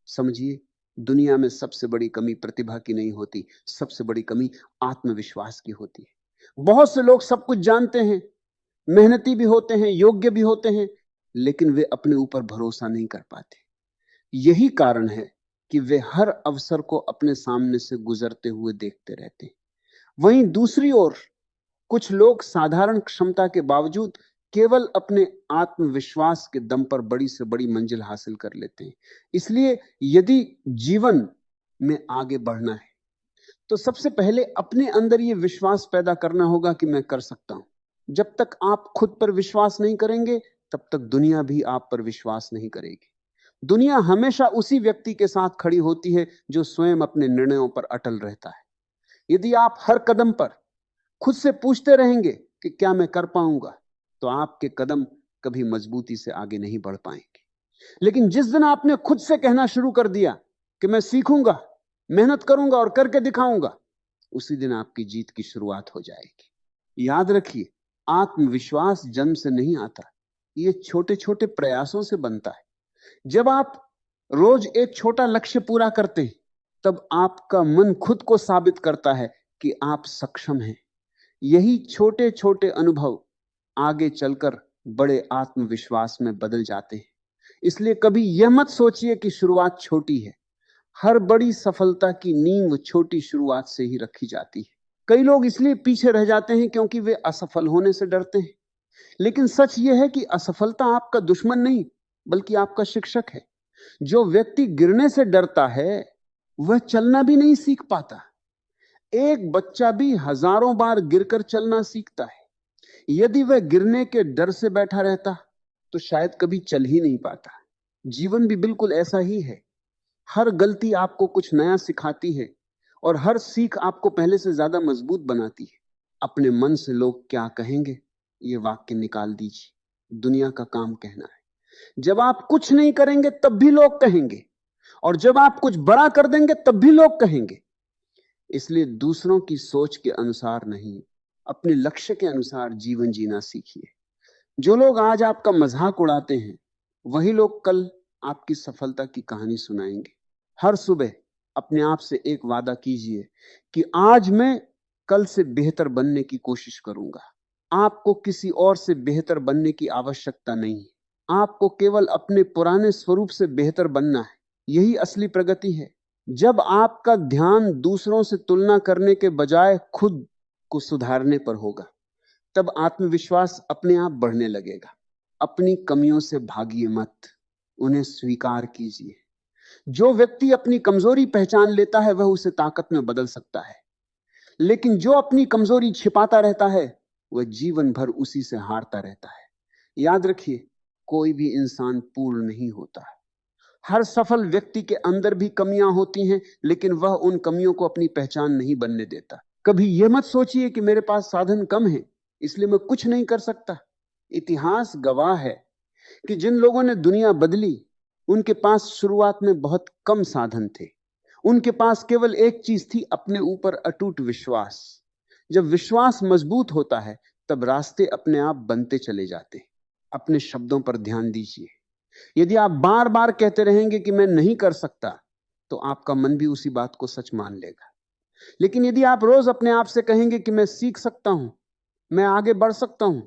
समझिए, दुनिया में सबसे बड़ी कमी प्रतिभा की नहीं होती, सबसे बड़ी कमी आत्मविश्वास की होती है। बहुत से लोग सब कुछ जानते हैं, मेहनती भी होते हैं, योग्य भी होते हैं, लेकिन वे अपने ऊपर भरोसा नहीं कर पाते। यही कारण है कि वे हर अवसर को अपने सामने से गुजरते हुए देखते रहते हैं। वहीं दूसरी ओर कुछ लोग साधारण क्षमता के बावजूद केवल अपने आत्मविश्वास के दम पर बड़ी से बड़ी मंजिल हासिल कर लेते हैं। इसलिए यदि जीवन में आगे बढ़ना है तो सबसे पहले अपने अंदर यह विश्वास पैदा करना होगा कि मैं कर सकता हूं। जब तक आप खुद पर विश्वास नहीं करेंगे, तब तक दुनिया भी आप पर विश्वास नहीं करेगी। दुनिया हमेशा उसी व्यक्ति के साथ खड़ी होती है जो स्वयं अपने निर्णयों पर अटल रहता है। यदि आप हर कदम पर खुद से पूछते रहेंगे कि क्या मैं कर पाऊंगा, तो आपके कदम कभी मजबूती से आगे नहीं बढ़ पाएंगे। लेकिन जिस दिन आपने खुद से कहना शुरू कर दिया कि मैं सीखूंगा, मेहनत करूंगा और करके दिखाऊंगा, उसी दिन आपकी जीत की शुरुआत हो जाएगी। याद रखिए, आत्मविश्वास जन्म से नहीं आता, ये छोटे छोटे प्रयासों से बनता है। जब आप रोज एक छोटा लक्ष्य पूरा करते हैं, तब आपका मन खुद को साबित करता है कि आप सक्षम हैं। यही छोटे छोटे अनुभव आगे चलकर बड़े आत्मविश्वास में बदल जाते हैं। इसलिए कभी यह मत सोचिए कि शुरुआत छोटी है। हर बड़ी सफलता की नींव छोटी शुरुआत से ही रखी जाती है। कई लोग इसलिए पीछे रह जाते हैं क्योंकि वे असफल होने से डरते हैं। लेकिन सच यह है कि असफलता आपका दुश्मन नहीं, बल्कि आपका शिक्षक है। जो व्यक्ति गिरने से डरता है, वह चलना भी नहीं सीख पाता। एक बच्चा भी हजारों बार गिरकर चलना सीखता है। यदि वह गिरने के डर से बैठा रहता, तो शायद कभी चल ही नहीं पाता। जीवन भी बिल्कुल ऐसा ही है। हर गलती आपको कुछ नया सिखाती है और हर सीख आपको पहले से ज्यादा मजबूत बनाती है। अपने मन से लोग क्या कहेंगे, ये वाक्य निकाल दीजिए। दुनिया का काम कहना है। जब आप कुछ नहीं करेंगे तब भी लोग कहेंगे, और जब आप कुछ बड़ा कर देंगे तब भी लोग कहेंगे। इसलिए दूसरों की सोच के अनुसार नहीं, अपने लक्ष्य के अनुसार जीवन जीना सीखिए। जो लोग आज आपका मजाक उड़ाते हैं, वही लोग कल आपकी सफलता की कहानी सुनाएंगे। हर सुबह अपने आप से एक वादा कीजिए कि आज मैं कल से बेहतर बनने की कोशिश करूंगा। आपको किसी और से बेहतर बनने की आवश्यकता नहीं है। आपको केवल अपने पुराने स्वरूप से बेहतर बनना है। यही असली प्रगति है। जब आपका ध्यान दूसरों से तुलना करने के बजाय खुद को सुधारने पर होगा, तब आत्मविश्वास अपने आप बढ़ने लगेगा। अपनी कमियों से भागिए मत, उन्हें स्वीकार कीजिए। जो व्यक्ति अपनी कमजोरी पहचान लेता है, वह उसे ताकत में बदल सकता है। लेकिन जो अपनी कमजोरी छिपाता रहता है, वह जीवन भर उसी से हारता रहता है। याद रखिए, कोई भी इंसान पूर्ण नहीं होता। हर सफल व्यक्ति के अंदर भी कमियां होती हैं, लेकिन वह उन कमियों को अपनी पहचान नहीं बनने देता। कभी यह मत सोचिए कि मेरे पास साधन कम है, इसलिए मैं कुछ नहीं कर सकता। इतिहास गवाह है कि जिन लोगों ने दुनिया बदली, उनके पास शुरुआत में बहुत कम साधन थे। उनके पास केवल एक चीज थी, अपने ऊपर अटूट विश्वास। जब विश्वास मजबूत होता है, तब रास्ते अपने आप बनते चले जाते हैं। अपने शब्दों पर ध्यान दीजिए। यदि आप बार बार कहते रहेंगे कि मैं नहीं कर सकता, तो आपका मन भी उसी बात को सच मान लेगा। लेकिन यदि आप रोज अपने आप से कहेंगे कि मैं सीख सकता हूं, मैं आगे बढ़ सकता हूं,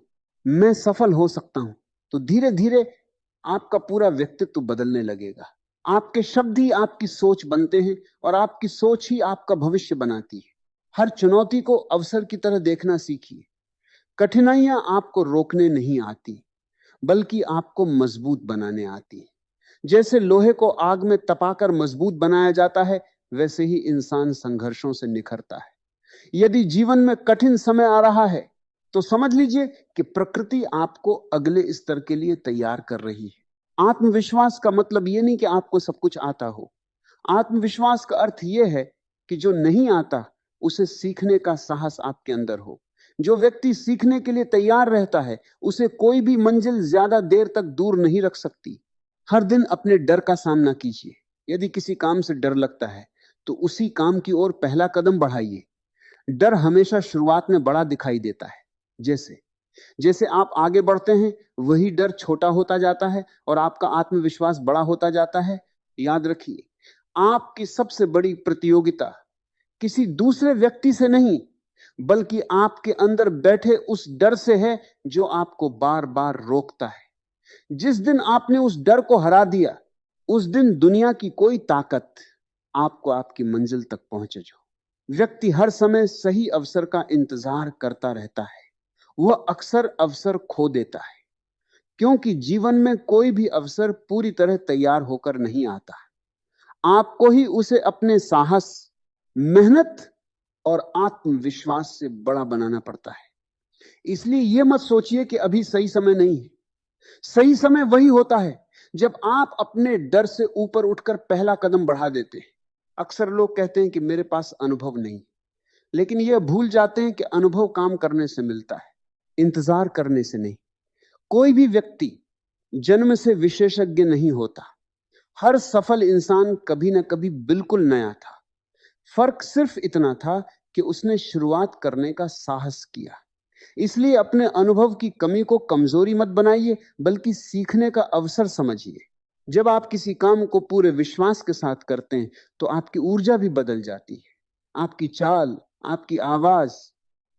मैं सफल हो सकता हूं, तो धीरे धीरे आपका पूरा व्यक्तित्व बदलने लगेगा। आपके शब्द ही आपकी सोच बनते हैं, और आपकी सोच ही आपका भविष्य बनाती है। हर चुनौती को अवसर की तरह देखना सीखिए। कठिनाइयां आपको रोकने नहीं आती, बल्कि आपको मजबूत बनाने आती है। जैसे लोहे को आग में तपाकर मजबूत बनाया जाता है, वैसे ही इंसान संघर्षों से निखरता है। यदि जीवन में कठिन समय आ रहा है, तो समझ लीजिए कि प्रकृति आपको अगले स्तर के लिए तैयार कर रही है। आत्मविश्वास का मतलब यह नहीं कि आपको सब कुछ आता हो। आत्मविश्वास का अर्थ यह है कि जो नहीं आता, उसे सीखने का साहस आपके अंदर हो। जो व्यक्ति सीखने के लिए तैयार रहता है, उसे कोई भी मंजिल ज्यादा देर तक दूर नहीं रख सकती। हर दिन अपने डर का सामना कीजिए। यदि किसी काम से डर लगता है, तो उसी काम की ओर पहला कदम बढ़ाइए। डर हमेशा शुरुआत में बड़ा दिखाई देता है। जैसे जैसे आप आगे बढ़ते हैं, वही डर छोटा होता जाता है और आपका आत्मविश्वास बड़ा होता जाता है। याद रखिए, आपकी सबसे बड़ी प्रतियोगिता किसी दूसरे व्यक्ति से नहीं, बल्कि आपके अंदर बैठे उस डर से है जो आपको बार बार रोकता है। जिस दिन आपने उस डर को हरा दिया, उस दिन दुनिया की कोई ताकत आपको आपकी मंजिल तक पहुंचे। जो व्यक्ति हर समय सही अवसर का इंतजार करता रहता है, वह अक्सर अवसर खो देता है, क्योंकि जीवन में कोई भी अवसर पूरी तरह तैयार होकर नहीं आता। आपको ही उसे अपने साहस, मेहनत और आत्मविश्वास से बड़ा बनाना पड़ता है। इसलिए यह मत सोचिए कि अभी सही समय नहीं है। सही समय वही होता है जब आप अपने डर से ऊपर उठकर पहला कदम बढ़ा देते हैं। अक्सर लोग कहते हैं कि मेरे पास अनुभव नहीं, लेकिन यह भूल जाते हैं कि अनुभव काम करने से मिलता है, इंतजार करने से नहीं। कोई भी व्यक्ति जन्म से विशेषज्ञ नहीं होता। हर सफल इंसान कभी ना कभी बिल्कुल नया था। फर्क सिर्फ इतना था कि उसने शुरुआत करने का साहस किया। इसलिए अपने अनुभव की कमी को कमजोरी मत बनाइए, बल्कि सीखने का अवसर समझिए। जब आप किसी काम को पूरे विश्वास के साथ करते हैं तो आपकी ऊर्जा भी बदल जाती है। आपकी चाल, आपकी आवाज,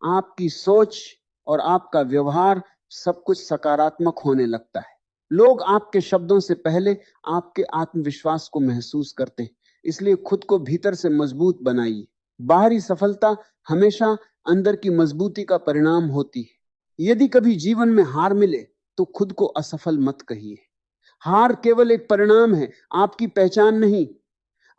आपकी सोच और आपका व्यवहार सब कुछ सकारात्मक होने लगता है। लोग आपके शब्दों से पहले आपके आत्मविश्वास को महसूस करते हैं। इसलिए खुद को भीतर से मजबूत बनाइए। बाहरी सफलता हमेशा अंदर की मजबूती का परिणाम होती है। यदि कभी जीवन में हार मिले तो खुद को असफल मत कहिए। हार केवल एक परिणाम है, आपकी पहचान नहीं।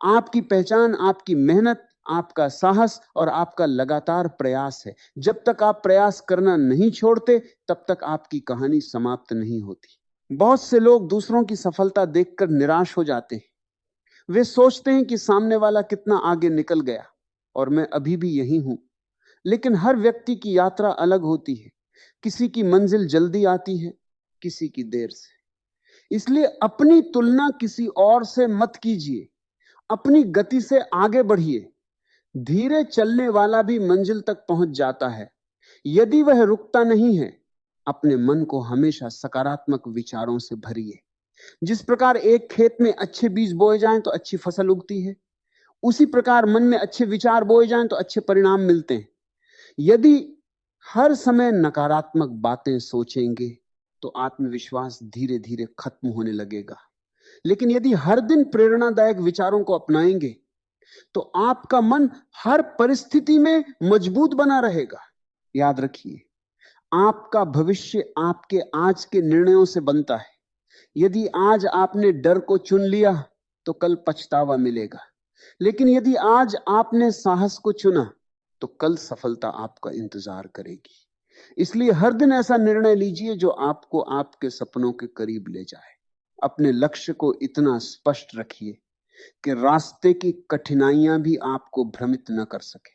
आपकी पहचान आपकी मेहनत, आपका साहस और आपका लगातार प्रयास है। जब तक आप प्रयास करना नहीं छोड़ते, तब तक आपकी कहानी समाप्त नहीं होती। बहुत से लोग दूसरों की सफलता देखकर निराश हो जाते हैं। वे सोचते हैं कि सामने वाला कितना आगे निकल गया और मैं अभी भी यहीं हूं। लेकिन हर व्यक्ति की यात्रा अलग होती है। किसी की मंजिल जल्दी आती है, किसी की देर से। इसलिए अपनी तुलना किसी और से मत कीजिए। अपनी गति से आगे बढ़िए। धीरे चलने वाला भी मंजिल तक पहुंच जाता है, यदि वह रुकता नहीं है। अपने मन को हमेशा सकारात्मक विचारों से भरिए। जिस प्रकार एक खेत में अच्छे बीज बोए जाएं तो अच्छी फसल उगती है, उसी प्रकार मन में अच्छे विचार बोए जाएं तो अच्छे परिणाम मिलते हैं। यदि हर समय नकारात्मक बातें सोचेंगे तो आत्मविश्वास धीरे धीरे खत्म होने लगेगा। लेकिन यदि हर दिन प्रेरणादायक विचारों को अपनाएंगे तो आपका मन हर परिस्थिति में मजबूत बना रहेगा। याद रखिए, आपका भविष्य आपके आज के निर्णयों से बनता है। यदि आज आपने डर को चुन लिया तो कल पछतावा मिलेगा, लेकिन यदि आज आपने साहस को चुना तो कल सफलता आपका इंतजार करेगी। इसलिए हर दिन ऐसा निर्णय लीजिए जो आपको आपके सपनों के करीब ले जाए। अपने लक्ष्य को इतना स्पष्ट रखिए कि रास्ते की कठिनाइयां भी आपको भ्रमित न कर सके।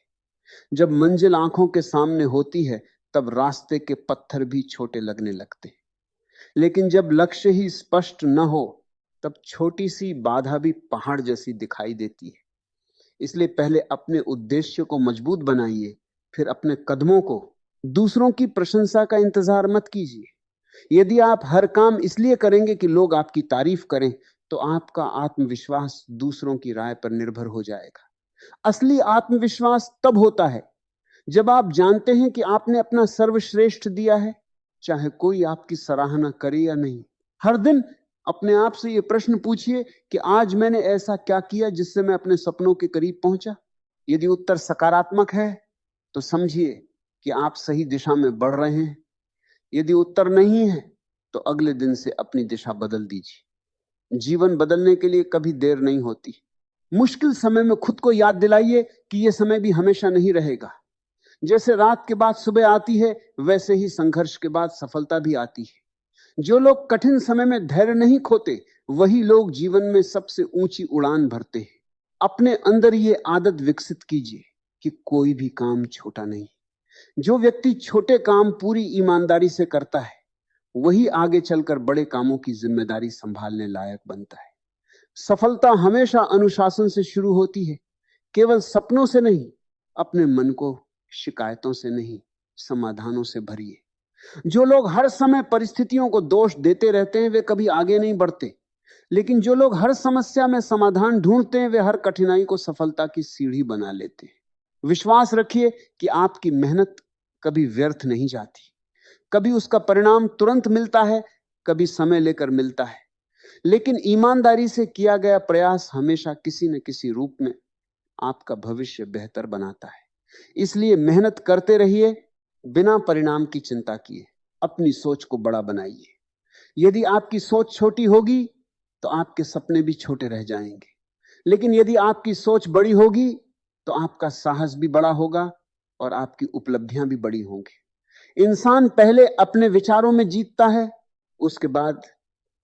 जब मंजिल आंखों के सामने होती है, तब रास्ते के पत्थर भी छोटे लगने लगते हैं। लेकिन जब लक्ष्य ही स्पष्ट न हो, तब छोटी सी बाधा भी पहाड़ जैसी दिखाई देती है। इसलिए पहले अपने उद्देश्य को मजबूत बनाइए, फिर अपने कदमों को। दूसरों की प्रशंसा का इंतजार मत कीजिए। यदि आप हर काम इसलिए करेंगे कि लोग आपकी तारीफ करें, तो आपका आत्मविश्वास दूसरों की राय पर निर्भर हो जाएगा। असली आत्मविश्वास तब होता है जब आप जानते हैं कि आपने अपना सर्वश्रेष्ठ दिया है, चाहे कोई आपकी सराहना करे या नहीं। हर दिन अपने आप से यह प्रश्न पूछिए कि आज मैंने ऐसा क्या किया जिससे मैं अपने सपनों के करीब पहुंचा। यदि उत्तर सकारात्मक है तो समझिए कि आप सही दिशा में बढ़ रहे हैं। यदि उत्तर नहीं है तो अगले दिन से अपनी दिशा बदल दीजिए। जीवन बदलने के लिए कभी देर नहीं होती। मुश्किल समय में खुद को याद दिलाइए कि यह समय भी हमेशा नहीं रहेगा। जैसे रात के बाद सुबह आती है, वैसे ही संघर्ष के बाद सफलता भी आती है। जो लोग कठिन समय में धैर्य नहीं खोते, वही लोग जीवन में सबसे ऊंची उड़ान भरते हैं। अपने अंदर ये आदत विकसित कीजिए कि कोई भी काम छोटा नहीं। जो व्यक्ति छोटे काम पूरी ईमानदारी से करता है, वही आगे चलकर बड़े कामों की जिम्मेदारी संभालने लायक बनता है। सफलता हमेशा अनुशासन से शुरू होती है, केवल सपनों से नहीं। अपने मन को शिकायतों से नहीं, समाधानों से भरिए। जो लोग हर समय परिस्थितियों को दोष देते रहते हैं, वे कभी आगे नहीं बढ़ते। लेकिन जो लोग हर समस्या में समाधान ढूंढते हैं, वे हर कठिनाई को सफलता की सीढ़ी बना लेते हैं। विश्वास रखिए कि आपकी मेहनत कभी व्यर्थ नहीं जाती। कभी उसका परिणाम तुरंत मिलता है, कभी समय लेकर मिलता है, लेकिन ईमानदारी से किया गया प्रयास हमेशा किसी न किसी रूप में आपका भविष्य बेहतर बनाता है। इसलिए मेहनत करते रहिए, बिना परिणाम की चिंता किए। अपनी सोच को बड़ा बनाइए। यदि आपकी सोच छोटी होगी तो आपके सपने भी छोटे रह जाएंगे, लेकिन यदि आपकी सोच बड़ी होगी तो आपका साहस भी बड़ा होगा और आपकी उपलब्धियां भी बड़ी होंगी। इंसान पहले अपने विचारों में जीतता है, उसके बाद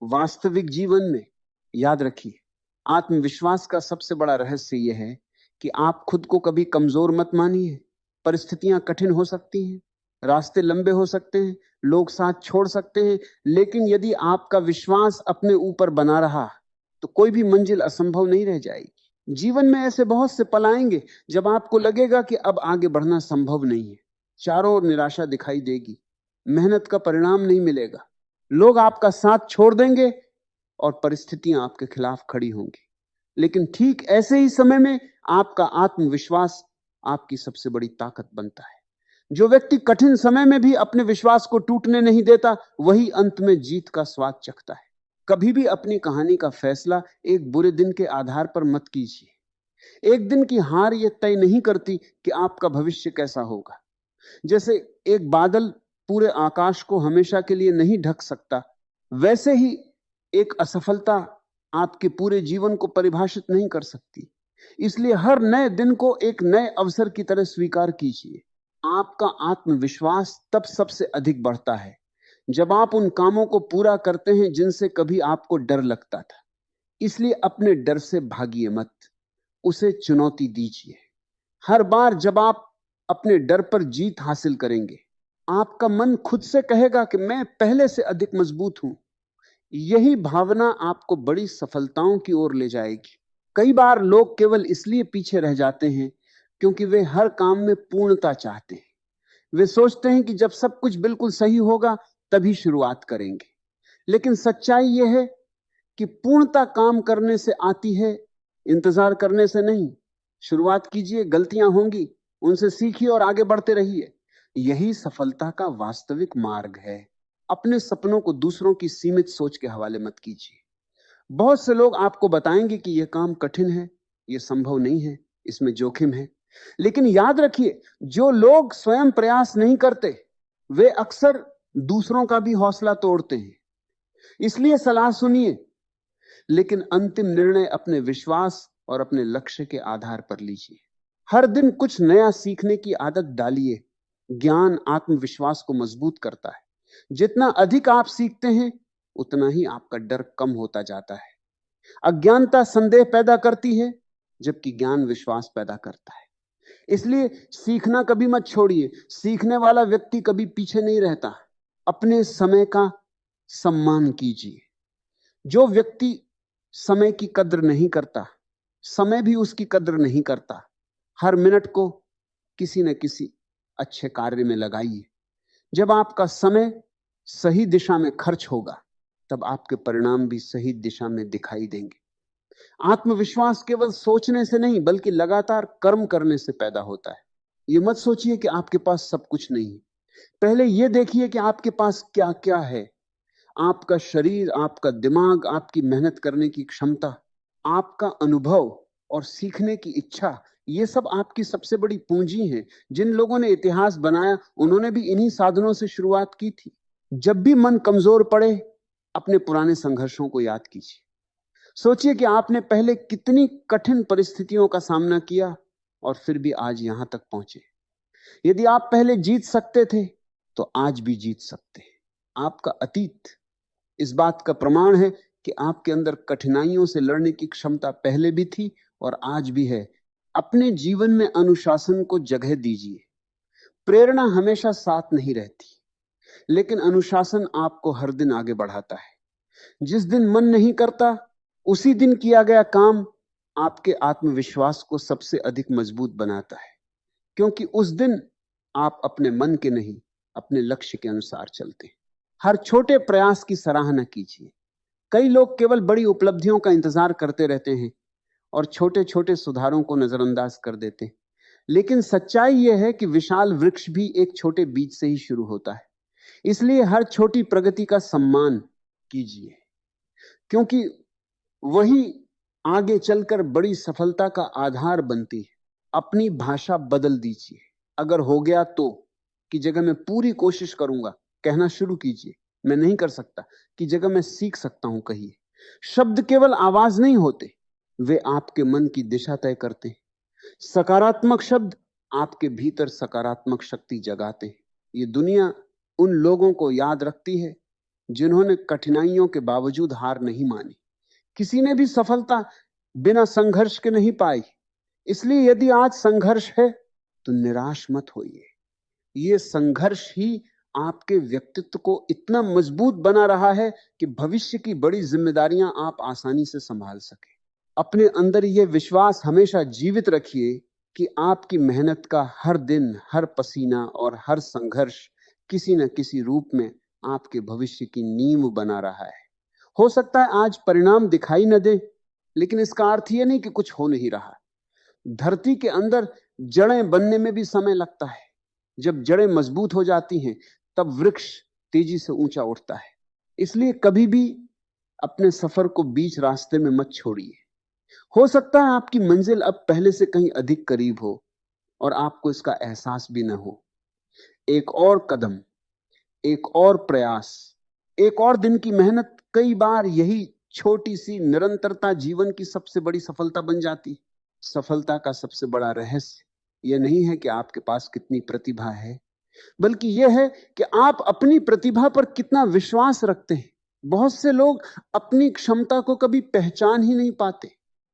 वास्तविक जीवन में। याद रखिए, आत्मविश्वास का सबसे बड़ा रहस्य यह है कि आप खुद को कभी कमजोर मत मानिए। परिस्थितियां कठिन हो सकती हैं, रास्ते लंबे हो सकते हैं, लोग साथ छोड़ सकते हैं, लेकिन यदि आपका विश्वास अपने ऊपर बना रहा तो कोई भी मंजिल असंभव नहीं रह जाएगी। जीवन में ऐसे बहुत से पल आएंगे जब आपको लगेगा कि अब आगे बढ़ना संभव नहीं है। चारों ओर निराशा दिखाई देगी, मेहनत का परिणाम नहीं मिलेगा, लोग आपका साथ छोड़ देंगे और परिस्थितियां आपके खिलाफ खड़ी होंगी। लेकिन ठीक ऐसे ही समय में आपका आत्मविश्वास आपकी सबसे बड़ी ताकत बनता है। जो व्यक्ति कठिन समय में भी अपने विश्वास को टूटने नहीं देता, वही अंत में जीत का स्वाद चखता है। कभी भी अपनी कहानी का फैसला एक बुरे दिन के आधार पर मत कीजिए। एक दिन की हार यह तय नहीं करती कि आपका भविष्य कैसा होगा। जैसे एक बादल पूरे आकाश को हमेशा के लिए नहीं ढक सकता, वैसे ही एक असफलता आपके पूरे जीवन को परिभाषित नहीं कर सकती। इसलिए हर नए दिन को एक नए अवसर की तरह स्वीकार कीजिए। आपका आत्मविश्वास तब सबसे अधिक बढ़ता है जब आप उन कामों को पूरा करते हैं जिनसे कभी आपको डर लगता था। इसलिए अपने डर से भागिए मत, उसे चुनौती दीजिए। हर बार जब आप अपने डर पर जीत हासिल करेंगे, आपका मन खुद से कहेगा कि मैं पहले से अधिक मजबूत हूं। यही भावना आपको बड़ी सफलताओं की ओर ले जाएगी। कई बार लोग केवल इसलिए पीछे रह जाते हैं क्योंकि वे हर काम में पूर्णता चाहते हैं। वे सोचते हैं कि जब सब कुछ बिल्कुल सही होगा तभी शुरुआत करेंगे। लेकिन सच्चाई यह है कि पूर्णता काम करने से आती है, इंतजार करने से नहीं। शुरुआत कीजिए, गलतियां होंगी, उनसे सीखिए और आगे बढ़ते रहिए। यही सफलता का वास्तविक मार्ग है। अपने सपनों को दूसरों की सीमित सोच के हवाले मत कीजिए। बहुत से लोग आपको बताएंगे कि यह काम कठिन है, यह संभव नहीं है, इसमें जोखिम है। लेकिन याद रखिए, जो लोग स्वयं प्रयास नहीं करते, वे अक्सर दूसरों का भी हौसला तोड़ते हैं। इसलिए सलाह सुनिए, लेकिन अंतिम निर्णय अपने विश्वास और अपने लक्ष्य के आधार पर लीजिए। हर दिन कुछ नया सीखने की आदत डालिए। ज्ञान आत्मविश्वास को मजबूत करता है। जितना अधिक आप सीखते हैं, उतना ही आपका डर कम होता जाता है। अज्ञानता संदेह पैदा करती है, जबकि ज्ञान विश्वास पैदा करता है। इसलिए सीखना कभी मत छोड़िए। सीखने वाला व्यक्ति कभी पीछे नहीं रहता। अपने समय का सम्मान कीजिए। जो व्यक्ति समय की कद्र नहीं करता, समय भी उसकी कद्र नहीं करता। हर मिनट को किसी न किसी अच्छे कार्य में लगाइए। जब आपका समय सही दिशा में खर्च होगा, तब आपके परिणाम भी सही दिशा में दिखाई देंगे। आत्मविश्वास केवल सोचने से नहीं, बल्कि लगातार कर्म करने से पैदा होता है। ये मत सोचिए कि आपके पास सब कुछ नहीं है। पहले यह देखिए कि आपके पास क्या क्या है। आपका शरीर, आपका दिमाग, आपकी मेहनत करने की क्षमता, आपका अनुभव और सीखने की इच्छा, ये सब आपकी सबसे बड़ी पूंजी है। जिन लोगों ने इतिहास बनाया, उन्होंने भी इन्हीं साधनों से शुरुआत की थी। जब भी मन कमजोर पड़े, अपने पुराने संघर्षों को याद कीजिए। सोचिए कि आपने पहले कितनी कठिन परिस्थितियों का सामना किया और फिर भी आज यहां तक पहुंचे। यदि आप पहले जीत सकते थे, तो आज भी जीत सकते हैं। आपका अतीत इस बात का प्रमाण है कि आपके अंदर कठिनाइयों से लड़ने की क्षमता पहले भी थी और आज भी है। अपने जीवन में अनुशासन को जगह दीजिए। प्रेरणा हमेशा साथ नहीं रहती, लेकिन अनुशासन आपको हर दिन आगे बढ़ाता है। जिस दिन मन नहीं करता, उसी दिन किया गया काम आपके आत्मविश्वास को सबसे अधिक मजबूत बनाता है, क्योंकि उस दिन आप अपने मन के नहीं, अपने लक्ष्य के अनुसार चलते हैं। हर छोटे प्रयास की सराहना कीजिए। कई लोग केवल बड़ी उपलब्धियों का इंतजार करते रहते हैं और छोटे छोटे सुधारों को नजरअंदाज कर देते हैं। लेकिन सच्चाई यह है कि विशाल वृक्ष भी एक छोटे बीज से ही शुरू होता है। इसलिए हर छोटी प्रगति का सम्मान कीजिए, क्योंकि वही आगे चलकर बड़ी सफलता का आधार बनती है। अपनी भाषा बदल दीजिए। अगर हो गया तो की जगह मैं पूरी कोशिश करूंगा कहना शुरू कीजिए। मैं नहीं कर सकता की जगह मैं सीख सकता हूं कहिए। शब्द केवल आवाज नहीं होते, वे आपके मन की दिशा तय करते हैं। सकारात्मक शब्द आपके भीतर सकारात्मक शक्ति जगाते हैं। ये दुनिया उन लोगों को याद रखती है जिन्होंने कठिनाइयों के बावजूद हार नहीं मानी। किसी ने भी सफलता बिना संघर्ष के नहीं पाई। इसलिए यदि आज संघर्ष है तो निराश मत होइए। ये संघर्ष ही आपके व्यक्तित्व को इतना मजबूत बना रहा है कि भविष्य की बड़ी जिम्मेदारियां आप आसानी से संभाल सके। अपने अंदर यह विश्वास हमेशा जीवित रखिए कि आपकी मेहनत का हर दिन, हर पसीना और हर संघर्ष किसी न किसी रूप में आपके भविष्य की नींव बना रहा है। हो सकता है आज परिणाम दिखाई न दे, लेकिन इसका अर्थ यह नहीं कि कुछ हो नहीं रहा। धरती के अंदर जड़ें बनने में भी समय लगता है। जब जड़ें मजबूत हो जाती हैं तब वृक्ष तेजी से ऊंचा उठता है। इसलिए कभी भी अपने सफर को बीच रास्ते में मत छोड़िए। हो सकता है आपकी मंजिल अब पहले से कहीं अधिक करीब हो और आपको इसका एहसास भी न हो। एक और कदम, एक और प्रयास, एक और दिन की मेहनत, कई बार यही छोटी सी निरंतरता जीवन की सबसे बड़ी सफलता बन जाती। सफलता का सबसे बड़ा रहस्य यह नहीं है कि आपके पास कितनी प्रतिभा है, बल्कि यह है कि आप अपनी प्रतिभा पर कितना विश्वास रखते हैं। बहुत से लोग अपनी क्षमता को कभी पहचान ही नहीं पाते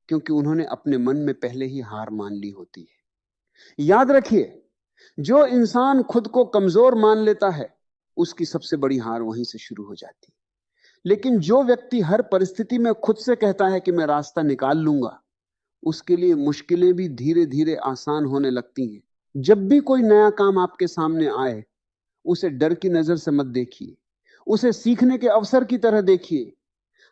क्योंकि उन्होंने अपने मन में पहले ही हार मान ली होती है। याद रखिए, जो इंसान खुद को कमजोर मान लेता है उसकी सबसे बड़ी हार वहीं से शुरू हो जाती है। लेकिन जो व्यक्ति हर परिस्थिति में खुद से कहता है कि मैं रास्ता निकाल लूंगा, उसके लिए मुश्किलें भी धीरे धीरे आसान होने लगती हैं। जब भी कोई नया काम आपके सामने आए, उसे डर की नजर से मत देखिए, उसे सीखने के अवसर की तरह देखिए।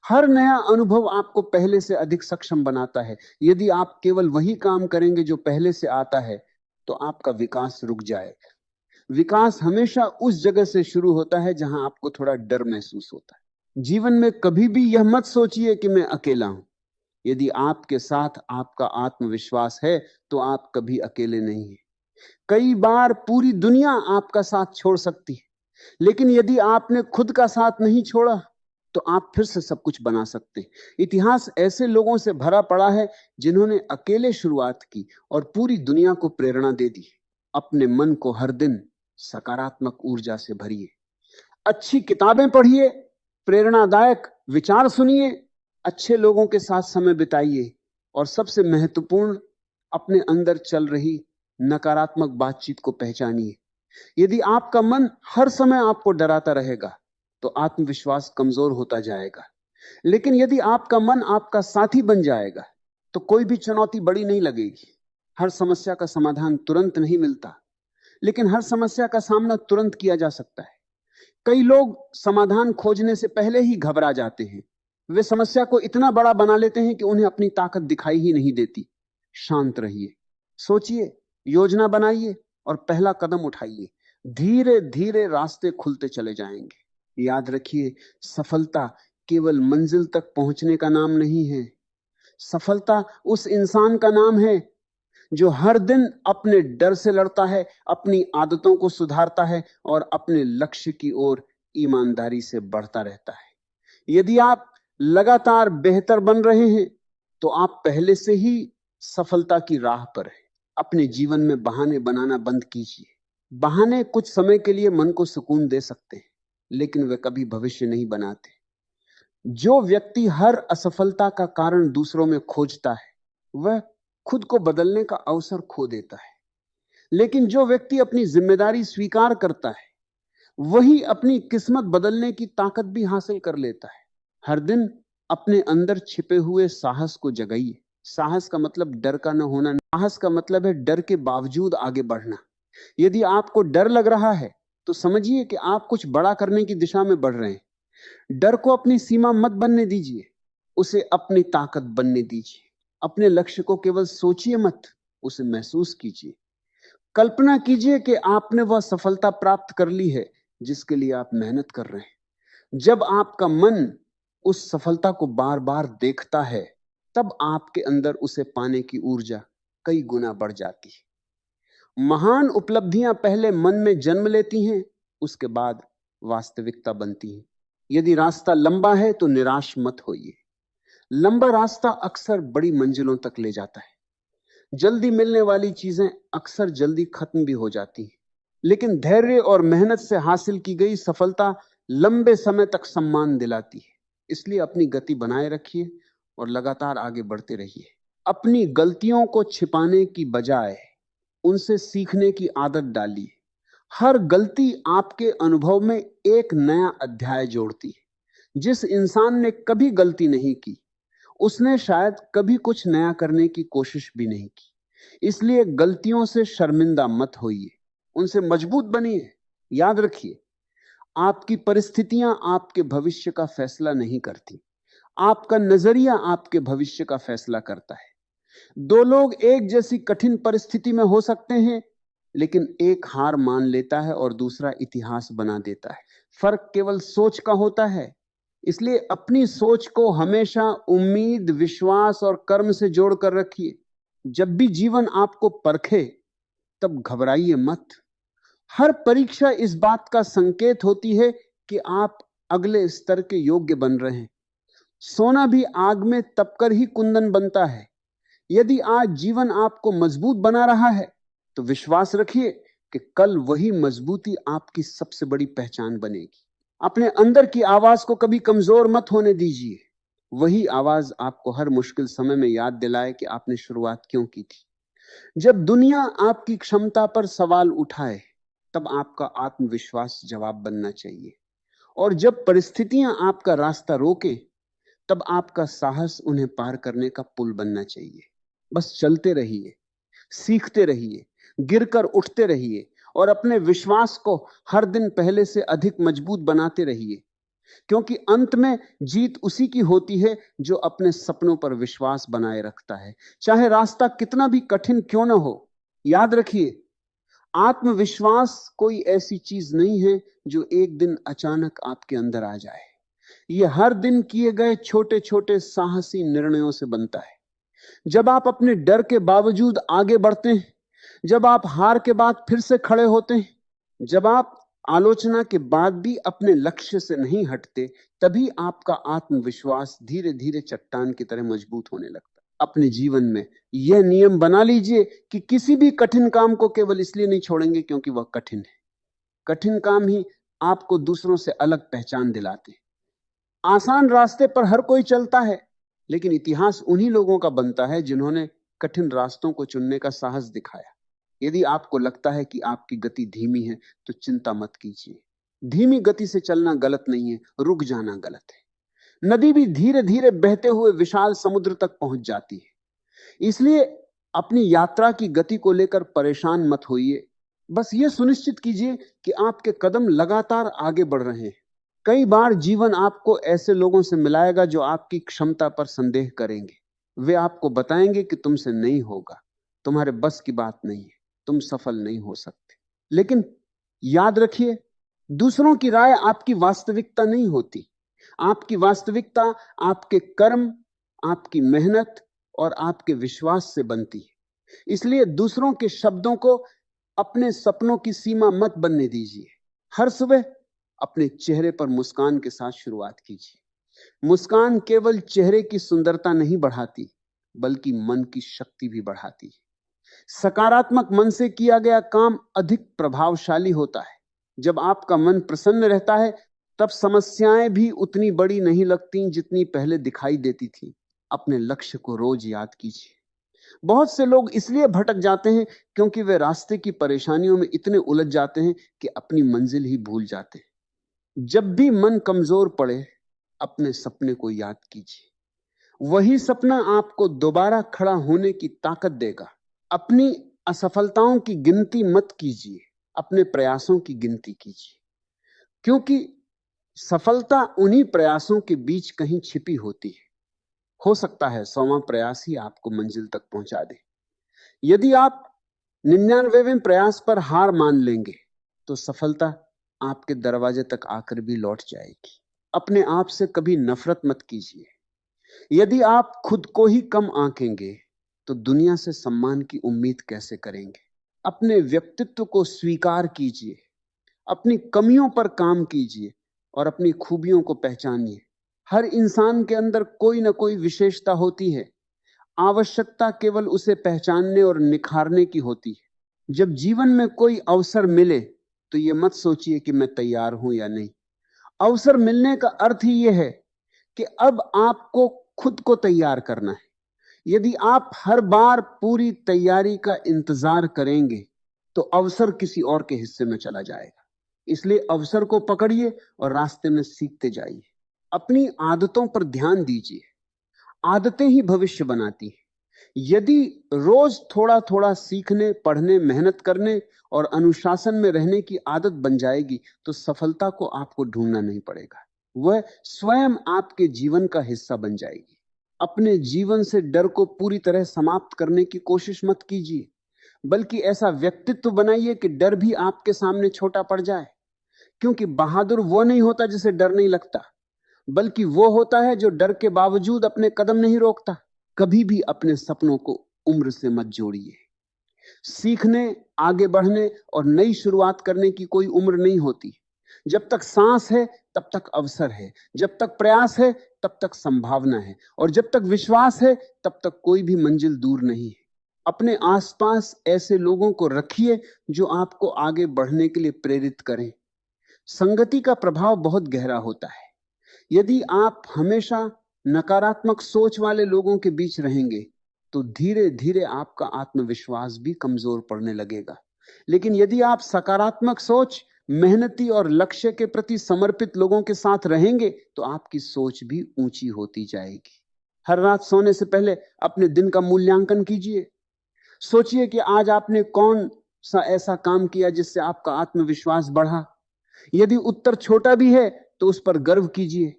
हर नया अनुभव आपको पहले से अधिक सक्षम बनाता है। यदि आप केवल वही काम करेंगे जो पहले से आता है तो आपका विकास रुक जाएगा। विकास हमेशा उस जगह से शुरू होता है जहां आपको थोड़ा डर महसूस होता है। जीवन में कभी भी यह मत सोचिए कि मैं अकेला हूं। यदि आपके साथ आपका आत्मविश्वास है तो आप कभी अकेले नहीं हैं। कई बार पूरी दुनिया आपका साथ छोड़ सकती है, लेकिन यदि आपने खुद का साथ नहीं छोड़ा तो आप फिर से सब कुछ बना सकते हैं। इतिहास ऐसे लोगों से भरा पड़ा है जिन्होंने अकेले शुरुआत की और पूरी दुनिया को प्रेरणा दे दी। अपने मन को हर दिन सकारात्मक ऊर्जा से भरिए। अच्छी किताबें पढ़िए, प्रेरणादायक विचार सुनिए, अच्छे लोगों के साथ समय बिताइए और सबसे महत्वपूर्ण, अपने अंदर चल रही नकारात्मक बातचीत को पहचानिए। यदि आपका मन हर समय आपको डराता रहेगा तो आत्मविश्वास कमजोर होता जाएगा। लेकिन यदि आपका मन आपका साथी बन जाएगा तो कोई भी चुनौती बड़ी नहीं लगेगी। हर समस्या का समाधान तुरंत नहीं मिलता, लेकिन हर समस्या का सामना तुरंत किया जा सकता है। कई लोग समाधान खोजने से पहले ही घबरा जाते हैं। वे समस्या को इतना बड़ा बना लेते हैं कि उन्हें अपनी ताकत दिखाई ही नहीं देती। शांत रहिए, सोचिए, योजना बनाइए और पहला कदम उठाइए। धीरे धीरे रास्ते खुलते चले जाएंगे। याद रखिए, सफलता केवल मंजिल तक पहुंचने का नाम नहीं है। सफलता उस इंसान का नाम है जो हर दिन अपने डर से लड़ता है, अपनी आदतों को सुधारता है और अपने लक्ष्य की ओर ईमानदारी से बढ़ता रहता है। यदि आप लगातार बेहतर बन रहे हैं तो आप पहले से ही सफलता की राह पर हैं। अपने जीवन में बहाने बनाना बंद कीजिए। बहाने कुछ समय के लिए मन को सुकून दे सकते हैं, लेकिन वे कभी भविष्य नहीं बनाते। जो व्यक्ति हर असफलता का कारण दूसरों में खोजता है वह खुद को बदलने का अवसर खो देता है। लेकिन जो व्यक्ति अपनी जिम्मेदारी स्वीकार करता है वही अपनी किस्मत बदलने की ताकत भी हासिल कर लेता है। हर दिन अपने अंदर छिपे हुए साहस को जगाइए। साहस का मतलब डर का न होना, साहस का मतलब है डर के बावजूद आगे बढ़ना। यदि आपको डर लग रहा है तो समझिए कि आप कुछ बड़ा करने की दिशा में बढ़ रहे हैं। डर को अपनी सीमा मत बनने दीजिए, उसे अपनी ताकत बनने दीजिए। अपने लक्ष्य को केवल सोचिए मत, उसे महसूस कीजिए। कल्पना कीजिए कि आपने वह सफलता प्राप्त कर ली है जिसके लिए आप मेहनत कर रहे हैं। जब आपका मन उस सफलता को बार बार देखता है, तब आपके अंदर उसे पाने की ऊर्जा कई गुना बढ़ जाती है। महान उपलब्धियां पहले मन में जन्म लेती हैं, उसके बाद वास्तविकता बनती हैं। यदि रास्ता लंबा है तो निराश मत होइए। लंबा रास्ता अक्सर बड़ी मंजिलों तक ले जाता है। जल्दी मिलने वाली चीजें अक्सर जल्दी खत्म भी हो जाती हैं, लेकिन धैर्य और मेहनत से हासिल की गई सफलता लंबे समय तक सम्मान दिलाती है। इसलिए अपनी गति बनाए रखिए और लगातार आगे बढ़ते रहिए। अपनी गलतियों को छिपाने की बजाय उनसे सीखने की आदत डालिए। हर गलती आपके अनुभव में एक नया अध्याय जोड़ती है। जिस इंसान ने कभी गलती नहीं की, उसने शायद कभी कुछ नया करने की कोशिश भी नहीं की। इसलिए गलतियों से शर्मिंदा मत होइए, उनसे मजबूत बनिए। याद रखिए, आपकी परिस्थितियां आपके भविष्य का फैसला नहीं करती, आपका नजरिया आपके भविष्य का फैसला करता है। दो लोग एक जैसी कठिन परिस्थिति में हो सकते हैं, लेकिन एक हार मान लेता है और दूसरा इतिहास बना देता है। फर्क केवल सोच का होता है। इसलिए अपनी सोच को हमेशा उम्मीद, विश्वास और कर्म से जोड़कर रखिए। जब भी जीवन आपको परखे, तब घबराइए मत। हर परीक्षा इस बात का संकेत होती है कि आप अगले स्तर के योग्य बन रहे हैं। सोना भी आग में तपकर ही कुंदन बनता है। यदि आज जीवन आपको मजबूत बना रहा है, तो विश्वास रखिए कि कल वही मजबूती आपकी सबसे बड़ी पहचान बनेगी। अपने अंदर की आवाज को कभी कमजोर मत होने दीजिए। वही आवाज आपको हर मुश्किल समय में याद दिलाए कि आपने शुरुआत क्यों की थी। जब दुनिया आपकी क्षमता पर सवाल उठाए, तब आपका आत्मविश्वास जवाब बनना चाहिए। और जब परिस्थितियां आपका रास्ता रोके, तब आपका साहस उन्हें पार करने का पुल बनना चाहिए। बस चलते रहिए, सीखते रहिए, गिरकर उठते रहिए और अपने विश्वास को हर दिन पहले से अधिक मजबूत बनाते रहिए। क्योंकि अंत में जीत उसी की होती है जो अपने सपनों पर विश्वास बनाए रखता है, चाहे रास्ता कितना भी कठिन क्यों ना हो। याद रखिए, आत्मविश्वास कोई ऐसी चीज नहीं है जो एक दिन अचानक आपके अंदर आ जाए। यह हर दिन किए गए छोटे छोटे साहसी निर्णयों से बनता है। जब आप अपने डर के बावजूद आगे बढ़ते हैं, जब आप हार के बाद फिर से खड़े होते हैं, जब आप आलोचना के बाद भी अपने लक्ष्य से नहीं हटते, तभी आपका आत्मविश्वास धीरे धीरे चट्टान की तरह मजबूत होने लगता है। अपने जीवन में यह नियम बना लीजिए कि किसी भी कठिन काम को केवल इसलिए नहीं छोड़ेंगे क्योंकि वह कठिन है। कठिन काम ही आपको दूसरों से अलग पहचान दिलाते हैं। आसान रास्ते पर हर कोई चलता है, लेकिन इतिहास उन्हीं लोगों का बनता है जिन्होंने कठिन रास्तों को चुनने का साहस दिखाया। यदि आपको लगता है कि आपकी गति धीमी है, तो चिंता मत कीजिए। धीमी गति से चलना गलत नहीं है, रुक जाना गलत है। नदी भी धीरे धीरे बहते हुए विशाल समुद्र तक पहुंच जाती है। इसलिए अपनी यात्रा की गति को लेकर परेशान मत होइए। बस यह सुनिश्चित कीजिए कि आपके कदम लगातार आगे बढ़ रहे हैं। कई बार जीवन आपको ऐसे लोगों से मिलाएगा जो आपकी क्षमता पर संदेह करेंगे। वे आपको बताएंगे कि तुमसे नहीं होगा, तुम्हारे बस की बात नहीं है, तुम सफल नहीं हो सकते। लेकिन याद रखिए, दूसरों की राय आपकी वास्तविकता नहीं होती। आपकी वास्तविकता आपके कर्म, आपकी मेहनत और आपके विश्वास से बनती है। इसलिए दूसरों के शब्दों को अपने सपनों की सीमा मत बनने दीजिए। हर सुबह अपने चेहरे पर मुस्कान के साथ शुरुआत कीजिए। मुस्कान केवल चेहरे की सुंदरता नहीं बढ़ाती, बल्कि मन की शक्ति भी बढ़ाती है। सकारात्मक मन से किया गया काम अधिक प्रभावशाली होता है। जब आपका मन प्रसन्न रहता है, तब समस्याएं भी उतनी बड़ी नहीं लगती जितनी पहले दिखाई देती थी। अपने लक्ष्य को रोज याद कीजिए। बहुत से लोग इसलिए भटक जाते हैं क्योंकि वे रास्ते की परेशानियों में इतने उलझ जाते हैं कि अपनी मंजिल ही भूल जाते हैं। जब भी मन कमजोर पड़े, अपने सपने को याद कीजिए। वही सपना आपको दोबारा खड़ा होने की ताकत देगा। अपनी असफलताओं की गिनती मत कीजिए, अपने प्रयासों की गिनती कीजिए। क्योंकि सफलता उन्हीं प्रयासों के बीच कहीं छिपी होती है। हो सकता है 100वां प्रयास ही आपको मंजिल तक पहुंचा दे। यदि आप 99वें प्रयास पर हार मान लेंगे तो सफलता आपके दरवाजे तक आकर भी लौट जाएगी। अपने आप से कभी नफरत मत कीजिए। यदि आप खुद को ही कम आंकेंगे तो दुनिया से सम्मान की उम्मीद कैसे करेंगे? अपने व्यक्तित्व को स्वीकार कीजिए, अपनी कमियों पर काम कीजिए और अपनी खूबियों को पहचानिए। हर इंसान के अंदर कोई ना कोई विशेषता होती है, आवश्यकता केवल उसे पहचानने और निखारने की होती है। जब जीवन में कोई अवसर मिले तो यह मत सोचिए कि मैं तैयार हूं या नहीं। अवसर मिलने का अर्थ ही यह है कि अब आपको खुद को तैयार करना है। यदि आप हर बार पूरी तैयारी का इंतजार करेंगे तो अवसर किसी और के हिस्से में चला जाएगा। इसलिए अवसर को पकड़िए और रास्ते में सीखते जाइए। अपनी आदतों पर ध्यान दीजिए। आदतें ही भविष्य बनाती हैं। यदि रोज थोड़ा थोड़ा सीखने, पढ़ने, मेहनत करने और अनुशासन में रहने की आदत बन जाएगी तो सफलता को आपको ढूंढना नहीं पड़ेगा, वह स्वयं आपके जीवन का हिस्सा बन जाएगी। अपने जीवन से डर को पूरी तरह समाप्त करने की कोशिश मत कीजिए, बल्कि ऐसा व्यक्तित्व बनाइए कि डर भी आपके सामने छोटा पड़ जाए। क्योंकि बहादुर वो नहीं होता जिसे डर नहीं लगता, बल्कि वो होता है जो डर के बावजूद अपने कदम नहीं रोकता। कभी भी अपने सपनों को उम्र से मत जोड़िए। सीखने, आगे बढ़ने और नई शुरुआत करने की कोई उम्र नहीं होती। जब तक सांस है तब तक अवसर है, जब तक प्रयास है तब तक संभावना है, और जब तक विश्वास है तब तक कोई भी मंजिल दूर नहीं है। अपने आसपास ऐसे लोगों को रखिए जो आपको आगे बढ़ने के लिए प्रेरित करें। संगति का प्रभाव बहुत गहरा होता है। यदि आप हमेशा नकारात्मक सोच वाले लोगों के बीच रहेंगे तो धीरे धीरे आपका आत्मविश्वास भी कमजोर पड़ने लगेगा। लेकिन यदि आप सकारात्मक सोच, मेहनती और लक्ष्य के प्रति समर्पित लोगों के साथ रहेंगे तो आपकी सोच भी ऊंची होती जाएगी। हर रात सोने से पहले अपने दिन का मूल्यांकन कीजिए। सोचिए कि आज आपने कौन सा ऐसा काम किया जिससे आपका आत्मविश्वास बढ़ा। यदि उत्तर छोटा भी है तो उस पर गर्व कीजिए,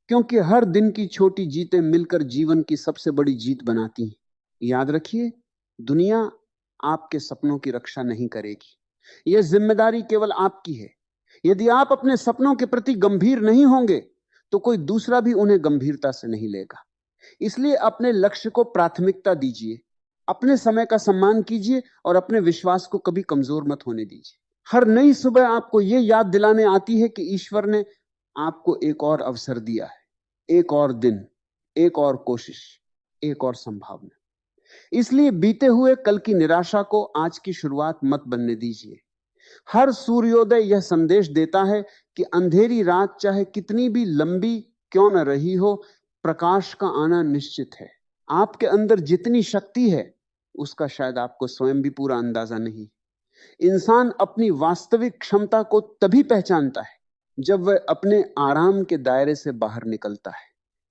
क्योंकि हर दिन की छोटी जीतें मिलकर जीवन की सबसे बड़ी जीत बनाती हैं। याद रखिए, दुनिया आपके सपनों की रक्षा नहीं करेगी। यह जिम्मेदारी केवल आपकी है। यदि आप अपने सपनों के प्रति गंभीर नहीं होंगे तो कोई दूसरा भी उन्हें गंभीरता से नहीं लेगा। इसलिए अपने लक्ष्य को प्राथमिकता दीजिए, अपने समय का सम्मान कीजिए और अपने विश्वास को कभी कमजोर मत होने दीजिए। हर नई सुबह आपको यह याद दिलाने आती है कि ईश्वर ने आपको एक और अवसर दिया है, एक और दिन, एक और कोशिश, एक और संभावना। इसलिए बीते हुए कल की निराशा को आज की शुरुआत मत बनने दीजिए। हर सूर्योदय यह संदेश देता है कि अंधेरी रात चाहे कितनी भी लंबी क्यों न रही हो, प्रकाश का आना निश्चित है। आपके अंदर जितनी शक्ति है उसका शायद आपको स्वयं भी पूरा अंदाजा नहीं। इंसान अपनी वास्तविक क्षमता को तभी पहचानता है जब वह अपने आराम के दायरे से बाहर निकलता है।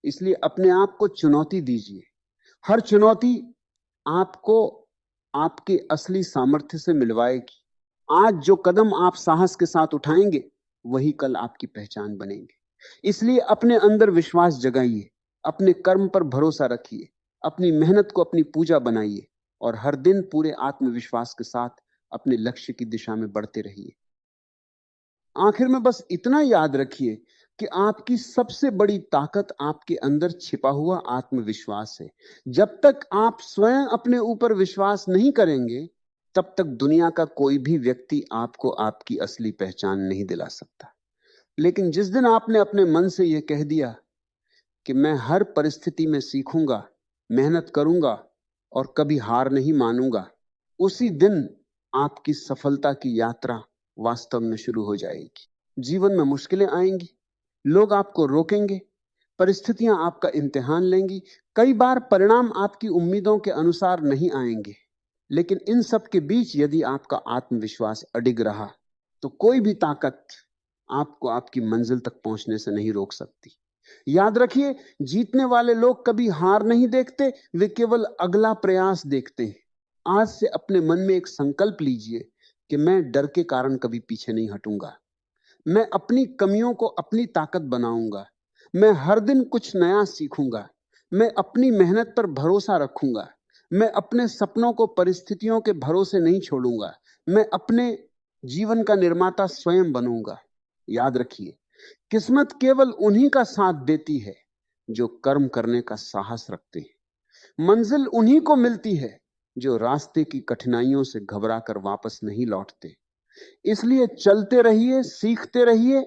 इसलिए अपने आप को चुनौती दीजिए। हर चुनौती आपको आपके असली सामर्थ्य से मिलवाएगी। आज जो कदम आप साहस के साथ उठाएंगे वही कल आपकी पहचान बनेंगे। इसलिए अपने अंदर विश्वास जगाइए, अपने कर्म पर भरोसा रखिए, अपनी मेहनत को अपनी पूजा बनाइए और हर दिन पूरे आत्मविश्वास के साथ अपने लक्ष्य की दिशा में बढ़ते रहिए। आखिर में बस इतना याद रखिए कि आपकी सबसे बड़ी ताकत आपके अंदर छिपा हुआ आत्मविश्वास है। जब तक आप स्वयं अपने ऊपर विश्वास नहीं करेंगे तब तक दुनिया का कोई भी व्यक्ति आपको आपकी असली पहचान नहीं दिला सकता। लेकिन जिस दिन आपने अपने मन से यह कह दिया कि मैं हर परिस्थिति में सीखूंगा, मेहनत करूंगा और कभी हार नहीं मानूंगा, उसी दिन आपकी सफलता की यात्रा वास्तव में शुरू हो जाएगी। जीवन में मुश्किलें आएंगी, लोग आपको रोकेंगे, परिस्थितियां आपका इम्तिहान लेंगी। कई बार परिणाम आपकी उम्मीदों के अनुसार नहीं आएंगे, लेकिन इन सब के बीच यदि आपका आत्मविश्वास अडिग रहा तो कोई भी ताकत आपको आपकी मंजिल तक पहुंचने से नहीं रोक सकती। याद रखिए, जीतने वाले लोग कभी हार नहीं देखते, वे केवल अगला प्रयास देखते हैं। आज से अपने मन में एक संकल्प लीजिए कि मैं डर के कारण कभी पीछे नहीं हटूंगा। मैं अपनी कमियों को अपनी ताकत बनाऊंगा। मैं हर दिन कुछ नया सीखूंगा। मैं अपनी मेहनत पर भरोसा रखूंगा। मैं अपने सपनों को परिस्थितियों के भरोसे नहीं छोड़ूंगा। मैं अपने जीवन का निर्माता स्वयं बनूंगा। याद रखिए, किस्मत केवल उन्हीं का साथ देती है जो कर्म करने का साहस रखते हैं। मंजिल उन्हीं को मिलती है जो रास्ते की कठिनाइयों से घबराकर वापस नहीं लौटते। इसलिए चलते रहिए, सीखते रहिए,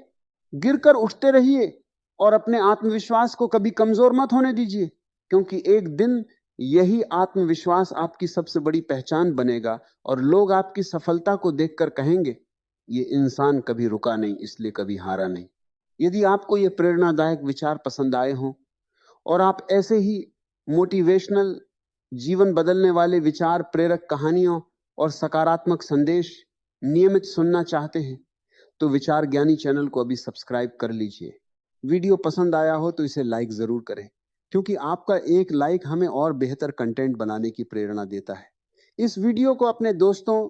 गिरकर उठते रहिए और अपने आत्मविश्वास को कभी कमजोर मत होने दीजिए, क्योंकि एक दिन यही आत्मविश्वास आपकी सबसे बड़ी पहचान बनेगा और लोग आपकी सफलता को देखकर कहेंगे, ये इंसान कभी रुका नहीं, इसलिए कभी हारा नहीं। यदि आपको ये प्रेरणादायक विचार पसंद आए हों और आप ऐसे ही मोटिवेशनल, जीवन बदलने वाले विचार, प्रेरक कहानियों और सकारात्मक संदेश नियमित सुनना चाहते हैं, तो विचार ज्ञानी चैनल को अभी सब्सक्राइब कर लीजिए। वीडियो पसंद आया हो तो इसे लाइक जरूर करें, क्योंकि आपका एक लाइक हमें और बेहतर कंटेंट बनाने की प्रेरणा देता है। इस वीडियो को अपने दोस्तों,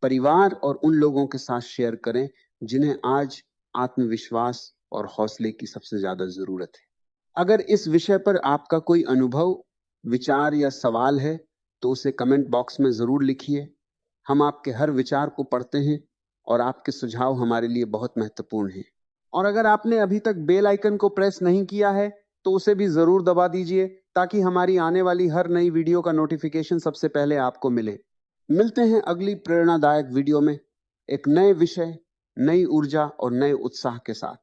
परिवार और उन लोगों के साथ शेयर करें जिन्हें आज आत्मविश्वास और हौसले की सबसे ज्यादा जरूरत है। अगर इस विषय पर आपका कोई अनुभव, विचार या सवाल है तो उसे कमेंट बॉक्स में जरूर लिखिए। हम आपके हर विचार को पढ़ते हैं और आपके सुझाव हमारे लिए बहुत महत्वपूर्ण हैं। और अगर आपने अभी तक बेल आइकन को प्रेस नहीं किया है तो उसे भी जरूर दबा दीजिए, ताकि हमारी आने वाली हर नई वीडियो का नोटिफिकेशन सबसे पहले आपको मिले। मिलते हैं अगली प्रेरणादायक वीडियो में एक नए विषय, नई ऊर्जा और नए उत्साह के साथ।